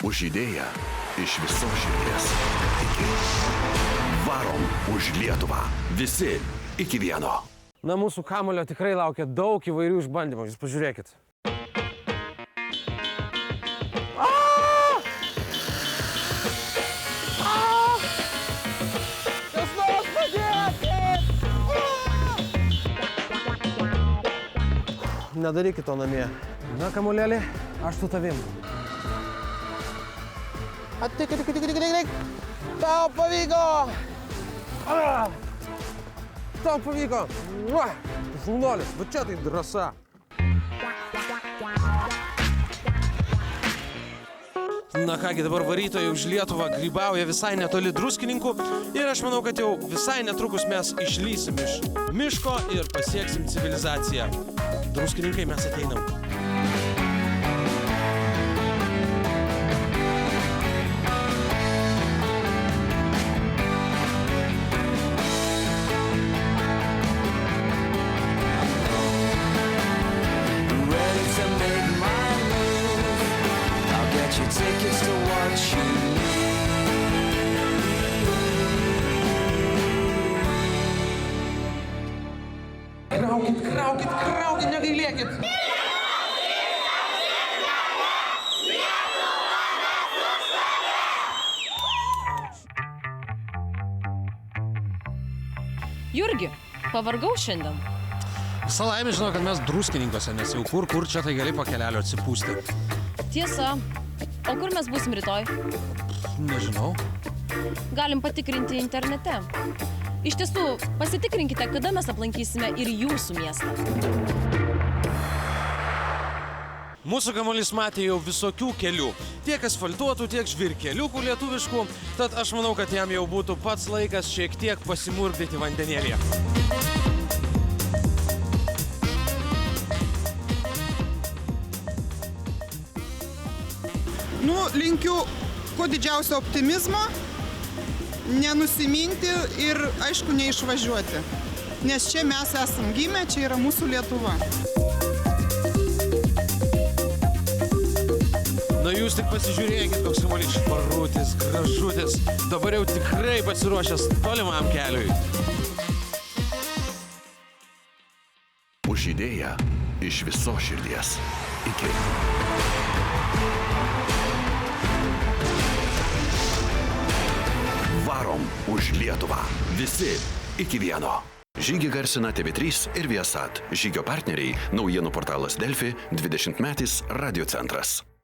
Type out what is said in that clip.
Už idėją iš visos širdies. Varom už Lietuvą. Visi iki vieno. Na, mūsų Kamulio tikrai laukia daug įvairių išbandymų. Jūs pažiūrėkit. Kas nors padėkit! Nedarykit to namie. Na, Kamulėlį, aš su tavim. Atik. Tau pavyko! Tau pavyko! Žunolis, va čia tai drąsa. Na kągi, dabar varytojai už Lietuvą grybauja visai netoli Druskininkų ir aš manau, kad jau visai netrukus mes išlysim iš miško ir pasieksim civilizaciją. Druskininkai, mes ateinam. Kraukit, negailėkit. Jurgi, pavargau šiandien. Visą laimę žinau, kad mes Druskininkose, nes jau kur čia tai gali po kelelio atsipūsti. Tiesa. O kur mes būsim rytoj? Nežinau. Galim patikrinti internete. Iš tiesų, pasitikrinkite, kada mes aplankysime ir jūsų miestą. Mūsų Kamuolys matė jau visokių kelių. Tiek asfaltuotų, tiek žvyrkeliukų lietuviškų. Tad aš manau, kad jam jau būtų pats laikas šiek tiek pasimurkdyti vandenėlyje. Linkiu kuo didžiausio optimizmo, nenusiminti ir, aišku, neišvažiuoti. Nes čia mes esam gimę, čia yra mūsų Lietuva. Na jūs tik pasižiūrėkit, koks Kamuolys švarutis, gražutis. Dabar jau tikrai pasiruošęs tolimam keliui. Už idėją iš visos širdies. Iki. Varom už Lietuvą. Visi iki vieno. Žygį garsina TV3 ir Viasat. Žygio partneriai naujienų portalas Delfi, 20-metis Radio centras.